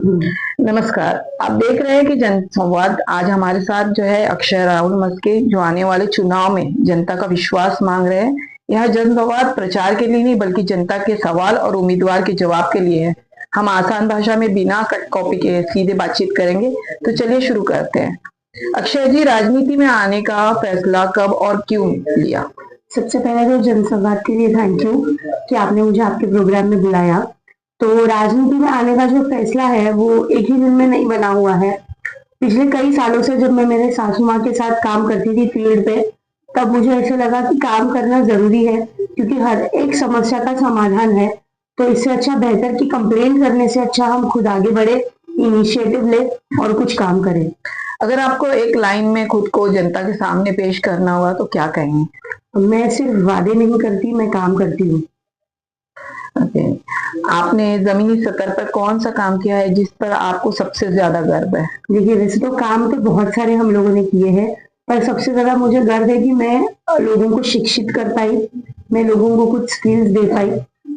नमस्कार। आप देख रहे हैं कि जनसंवाद। आज हमारे साथ जो है अक्षय राहुल मस्के, जो आने वाले चुनाव में जनता का विश्वास मांग रहे हैं। यह जनसंवाद प्रचार के लिए नहीं बल्कि जनता के सवाल और उम्मीदवार के जवाब के लिए है। हम आसान भाषा में बिना कट कॉपी के सीधे बातचीत करेंगे। तो चलिए शुरू करते हैं। अक्षय जी, राजनीति में आने का फैसला कब और क्यों लिया? सबसे पहले तो जनसंवाद के लिए थैंक यू कि आपने मुझे आपके प्रोग्राम में बुलाया। तो राजनीति में आने का जो फैसला है वो एक ही दिन में नहीं बना हुआ है। पिछले कई सालों से जब मैं मेरे सासू माँ के साथ काम करती थी फील्ड पे, तब मुझे ऐसे लगा कि काम करना जरूरी है, क्योंकि हर एक समस्या का समाधान है। तो इससे अच्छा बेहतर कि कंप्लेन करने से अच्छा हम खुद आगे बढ़े, इनिशिएटिव ले और कुछ काम करें। अगर आपको एक लाइन में खुद को जनता के सामने पेश करना होगा तो क्या कहेंगे? मैं सिर्फ वादे नहीं करती, मैं काम करती हूँ। ओके। आपने जमीनी स्तर पर कौन सा काम किया है जिस पर आपको सबसे ज्यादा गर्व है? देखिए, वैसे तो काम तो बहुत सारे हम लोगों ने किए हैं, पर सबसे ज्यादा मुझे गर्व है कि मैं लोगों को शिक्षित कर पाई, मैं लोगों को कुछ स्किल्स दे पाई।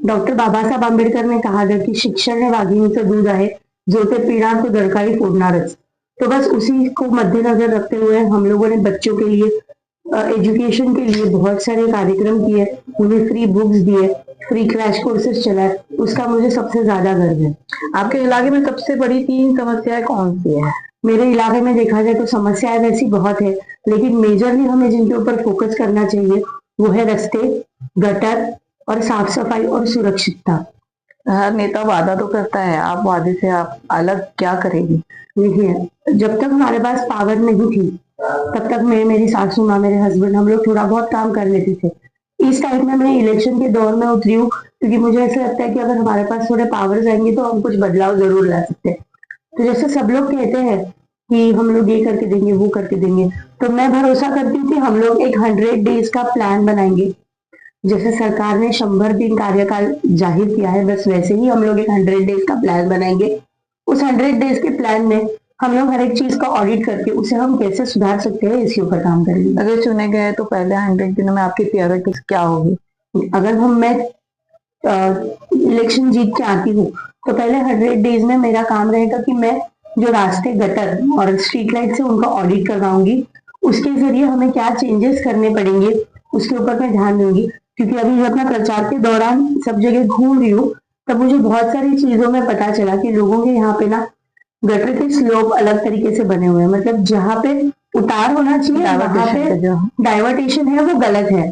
डॉक्टर बाबा साहब आंबेडकर ने कहा था कि शिक्षण है वाघिणीचं दूध आहे, जो ते पिणार तो दरकारी फोडणारच। तो बस उसी को मद्देनजर रखते हुए हम लोगों ने बच्चों के लिए एजुकेशन के लिए बहुत सारे कार्यक्रम किए, उन्हें फ्री बुक्स दिए, फ्री क्रैश कोर्सेज चलाए। उसका मुझे सबसे ज्यादा गर्व है। आपके इलाके में सबसे बड़ी 3 समस्याएं कौन सी है? मेरे इलाके में देखा जाए तो समस्याएं वैसी बहुत है, लेकिन मेजरली हमें जिनके ऊपर फोकस करना चाहिए वो है रास्ते, गटर और साफ सफाई और सुरक्षितता। हर नेता वादा तो करता है, आप वादे से आप अलग क्या करेगी? देखिए, जब तक हमारे पास पावर नहीं थी तब तक मैं, मेरी सासू माँ, मेरे हस्बैंड, हम लोग थोड़ा बहुत काम कर लेते थे। इस टाइम में मैं इलेक्शन के दौर में उतरी हूँ, क्योंकि मुझे ऐसा लगता है कि अगर हमारे पास थोड़े पावर्स आएंगे तो हम कुछ बदलाव जरूर ला सकते हैं। तो जैसे सब लोग कहते हैं कि हम लोग ये करके देंगे, वो करके देंगे, तो मैं भरोसा करती हूँ कि हम लोग एक 100 डेज का प्लान बनाएंगे। जैसे सरकार ने 100 दिन कार्यकाल जाहिर किया है, बस वैसे ही हम लोग एक 100 डेज का प्लान बनाएंगे। उस 100 डेज के प्लान में हम लोग हर एक चीज का ऑडिट करके उसे हम कैसे सुधार सकते हैं इसके ऊपर काम करेंगे। अगर चुने गए तो पहले 100 दिनों में आपकी प्रायोरिटी क्या होगी? अगर मैं इलेक्शन जीत के आती हूँ तो पहले 100 डेज में मेरा काम रहेगा कि मैं जो रास्ते, गटर और स्ट्रीट लाइट से उनका ऑडिट करवाऊंगी। उसके जरिए हमें क्या चेंजेस करने पड़ेंगे उसके ऊपर मैं ध्यान दूंगी, क्योंकि अभी जब मैं प्रचार के दौरान सब जगह घूम रही हूँ तब मुझे बहुत सारी चीजों में पता चला कि लोगों के यहाँ पे ना गटर के स्लोप अलग तरीके से बने हुए हैं। मतलब जहाँ पे उतार होना चाहिए वहां पे डाइवर्टेशन है वो गलत है।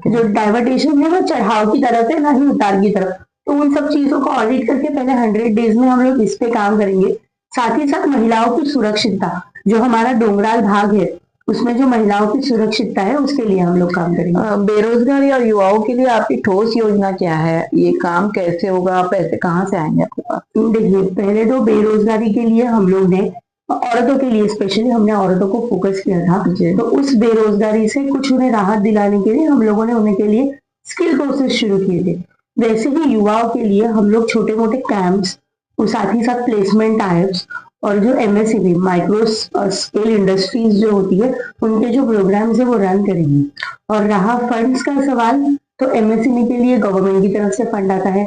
जो डाइवर्टेशन है वो चढ़ाव की तरफ है, ना ही उतार की तरफ। तो उन सब चीजों को ऑडिट करके पहले 100 डेज में हम लोग इस पे काम करेंगे। साथ ही साथ महिलाओं की सुरक्षितता, जो हमारा डोंगराल भाग है उसमें जो महिलाओं की सुरक्षितता है उसके लिए हम लोग काम करेंगे। बेरोजगारी और युवाओं के लिए आपकी ठोस योजना क्या है? ये काम कैसे होगा? पैसे कहाँ से आएंगे आपके पास? देखिए, पहले तो बेरोजगारी के लिए हम लोग ने, औरतों के लिए स्पेशली हमने औरतों को फोकस किया था। तो उस बेरोजगारी से कुछ उन्हें राहत दिलाने के लिए हम लोगों ने उनके लिए स्किल कोर्सेज शुरू किए थे। वैसे ही युवाओं के लिए हम लोग छोटे मोटे कैंप्स और साथ ही साथ प्लेसमेंट टाइप्स और जो एमएसएमई, माइक्रो स्केल इंडस्ट्रीज जो होती है, उनके जो प्रोग्राम्स है वो रन करेंगे। और रहा फंड्स का सवाल, तो एमएसएमई के लिए गवर्नमेंट की तरफ से फंड आता है।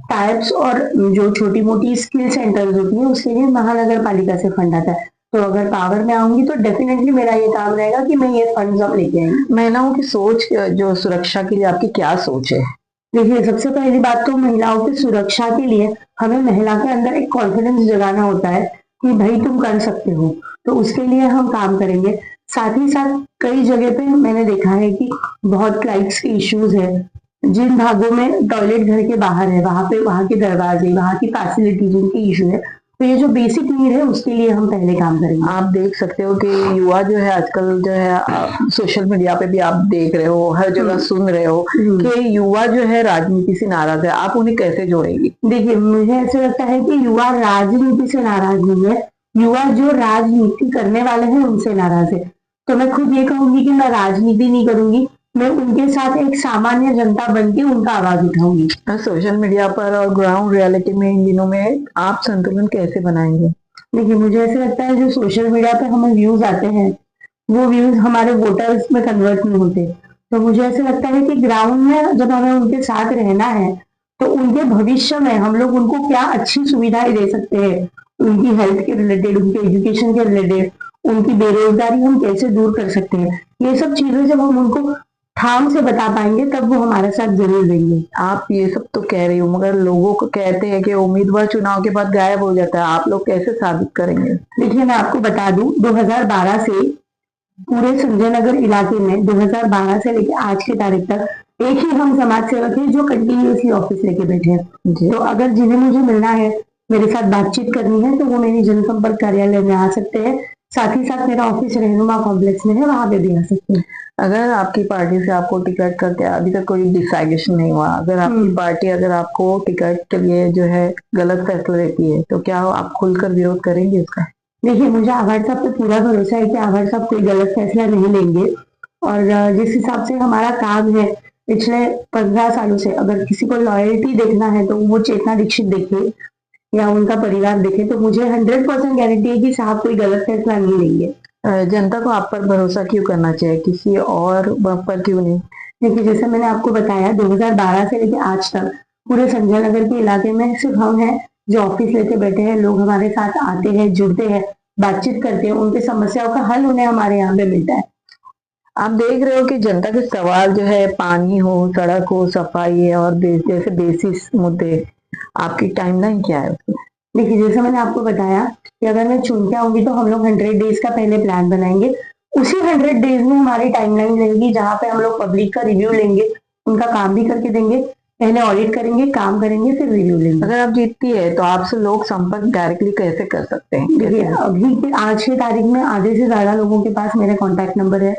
टाइप्स और जो छोटी मोटी स्किल सेंटर्स होती है उसके लिए महानगर पालिका से फंड आता है। तो अगर पावर में आऊंगी तो डेफिनेटली मेरा ये काम रहेगा कि मैं ये फंड्स अब लेके आऊंगी। महिलाओं की सोच, जो सुरक्षा के लिए आपकी क्या सोच है? देखिए, सबसे पहली बात तो महिलाओं की सुरक्षा के लिए हमें महिला के अंदर एक कॉन्फिडेंस जगाना होता है कि भाई तुम कर सकते हो। तो उसके लिए हम काम करेंगे। साथ ही साथ कई जगह पे मैंने देखा है कि बहुत लाइट्स के इश्यूज है। जिन भागों में टॉयलेट घर के बाहर है वहां पे वहां के दरवाजे, वहां की फैसिलिटीज, उनकी इशू है। तो ये जो बेसिक नीड है उसके लिए हम पहले काम करेंगे। आप देख सकते हो कि युवा जो है आजकल जो है सोशल मीडिया पे भी आप देख रहे हो, हर जगह सुन रहे हो कि युवा जो है राजनीति से नाराज है। आप उन्हें कैसे जोड़ेंगी? देखिए, मुझे ऐसा लगता है कि युवा राजनीति से नाराज नहीं है, युवा जो राजनीति करने वाले हैं उनसे नाराज है। तो मैं खुद ये कहूंगी कि मैं राजनीति नहीं करूंगी, मैं उनके साथ एक सामान्य जनता बन के उनका आवाज उठाऊंगी। सोशल मीडिया पर और ग्राउंड रियलिटी में इन दिनों में आप संतुलन कैसे बनाएंगे? देखिए, मुझे ऐसा लगता है जो सोशल मीडिया पे हमें व्यूज आते हैं वो व्यूज हमारे वोटर्स में कन्वर्ट नहीं होते। तो मुझे ऐसा लगता है कि ग्राउंड में जब हमें उनके साथ रहना है तो उनके भविष्य में हम लोग उनको क्या अच्छी सुविधाएं दे सकते हैं उनकी हेल्थ के रिलेटेड, उनके एजुकेशन के रिलेटेड, उनकी बेरोजगारी हम कैसे दूर कर सकते हैं, ये सब चीजें जब हम उनको ठाम से बता पाएंगे तब वो हमारे साथ जरूर देंगे। आप ये सब तो कह रही हो, मगर लोगों को कहते हैं कि उम्मीदवार चुनाव के बाद गायब हो जाता है, आप लोग कैसे साबित करेंगे? देखिए, मैं आपको बता दूं, 2012 से पूरे संजय नगर इलाके में 2012 से लेकर आज की तारीख तक एक ही हम समाज सेवक हैं जो कंटिन्यूसली ऑफिस लेके बैठे हैं। तो अगर जिन्हें मुझे मिलना है, मेरे साथ बातचीत करनी है, तो वो मेरी जनसंपर्क कार्यालय में आ सकते हैं। साथ ही साथ मेरा ऑफिस रहनुमा कॉम्प्लेक्स में है, वहां पे भी आ सकते हैं। अगर आपकी पार्टी से आपको टिकट करके अभी तक कोई डिसाइडेशन नहीं हुआ, अगर आपकी पार्टी अगर आपको टिकट के लिए जो है गलत फैसला देती है, तो क्या आप खुलकर विरोध करेंगे उसका? देखिए, मुझे आभार साहब पे पूरा भरोसा है कि आभार साहब कोई गलत फैसला नहीं लेंगे। और जिस हिसाब से हमारा काम है पिछले 15 सालों से, अगर किसी को लॉयल्टी देखना है तो वो चेतना दीक्षित देखे या उनका परिवार देखे, तो मुझे 100% गारंटी है कि साहब कोई गलत फैसला नहीं लेंगे। जनता को आप पर भरोसा क्यों करना चाहिए, किसी और पर क्यों नहीं? देखिए, जैसे मैंने आपको बताया, 2012 से लेकर आज तक पूरे संजय नगर के इलाके में सिर्फ हम हैं जो ऑफिस लेके बैठे हैं। लोग हमारे साथ आते हैं, जुड़ते हैं, बातचीत करते हैं, उनकी समस्याओं का हल उन्हें हमारे यहाँ पे मिलता है। आप देख रहे हो कि जनता के सवाल जो है पानी हो, सड़क हो, सफाई है और जैसे बेसिस मुद्दे, आपकी टाइमलाइन क्या है उसमें? देखिए, जैसे मैंने आपको बताया कि अगर मैं चुन के आऊंगी तो हम लोग 100 डेज का पहले प्लान बनाएंगे। उसी 100 डेज में हमारी टाइमलाइन रहेगी जहाँ पे हम लोग पब्लिक का रिव्यू लेंगे, उनका काम भी करके देंगे। पहले ऑडिट करेंगे, काम करेंगे, फिर रिव्यू लेंगे। अगर आप जीतती है तो आपसे लोग संपर्क डायरेक्टली कैसे कर सकते हैं? देखिए, अभी के आज की तारीख में आधे से ज्यादा लोगों के पास मेरा कॉन्टैक्ट नंबर है,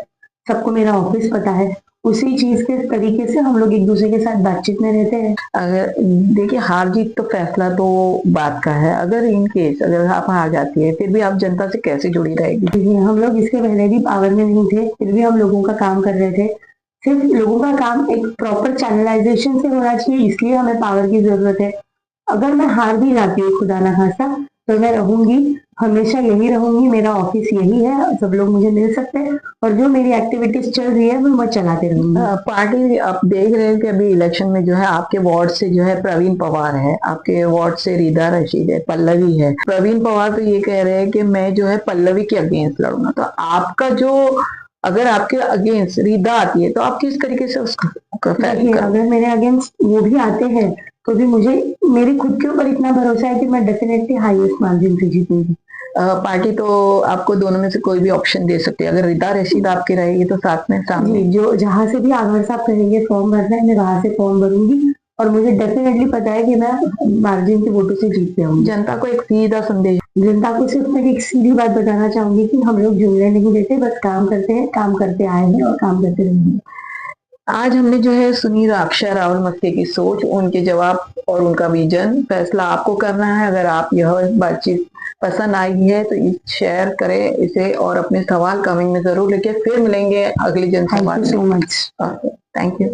सबको मेरा ऑफिस पता है। उसी चीज के तरीके से हम लोग एक दूसरे के साथ बातचीत में रहते हैं। अगर देखिए, हार जीत तो फैसला तो बात का है, अगर इन केस अगर आप हार जाती है फिर भी आप जनता से कैसे जुड़ी रहेगी? देखिए, हम लोग इसके पहले भी पावर में नहीं थे, फिर भी हम लोगों का काम कर रहे थे। सिर्फ लोगों का काम एक प्रॉपर चैनलाइजेशन से होना चाहिए, इसलिए हमें पावर की जरूरत है। अगर मैं हार भी जाती हूँ खुदा ना खास्ता, तो मैं रहूंगी, हमेशा यही रहूंगी। मेरा ऑफिस यही है, सब लोग मुझे मिल सकते हैं और जो मेरी एक्टिविटीज चल रही है वो मैं चलाते रहूंगी। पार्टी आप देख रहे हैं कि अभी इलेक्शन में जो है आपके वार्ड से जो है प्रवीण पवार है, आपके वार्ड से रीदा रशीद है, पल्लवी है। प्रवीण पवार तो ये कह रहे हैं कि मैं जो है पल्लवी के अगेंस्ट लड़ूंगा, तो आपका जो अगर आपके अगेंस्ट रीदा आती है तो आप किस तरीके से उसका अगर मेरे अगेंस्ट वो भी आते हैं तो भी मुझे मेरे खुद के ऊपर इतना भरोसा है कि मैं डेफिनेटली हाईएस्ट मार्जिन से जीतूंगी। पार्टी तो आपको दोनों में से कोई भी ऑप्शन दे सकती है, अगर रीदा रशीद आपकी रहेगी तो साथ में सामने जो जहां से भी आभार साहब कहेंगे फॉर्म भरना है, मैं वहां से फॉर्म भरूंगी और मुझे डेफिनेटली पता है कि मैं मार्जिन के वोटों से जीत जाऊंगी। जनता को एक सीधा संदेश, जनता को सिर्फ मैं एक सीधी बात बताना चाहूंगी कि हम लोग जुमले नहीं देते, बस काम करते हैं, काम करते आए हैं और काम करते रहेंगे। आज हमने जो है सुनी अक्षय राहुल मस्के की सोच, उनके जवाब और उनका विजन। फैसला आपको करना है। अगर आप यह बातचीत पसंद आई है तो शेयर करें इसे और अपने सवाल कमेंट में जरूर लिखें। फिर मिलेंगे अगली जनसंवाद में। Thank you so much. Thank you.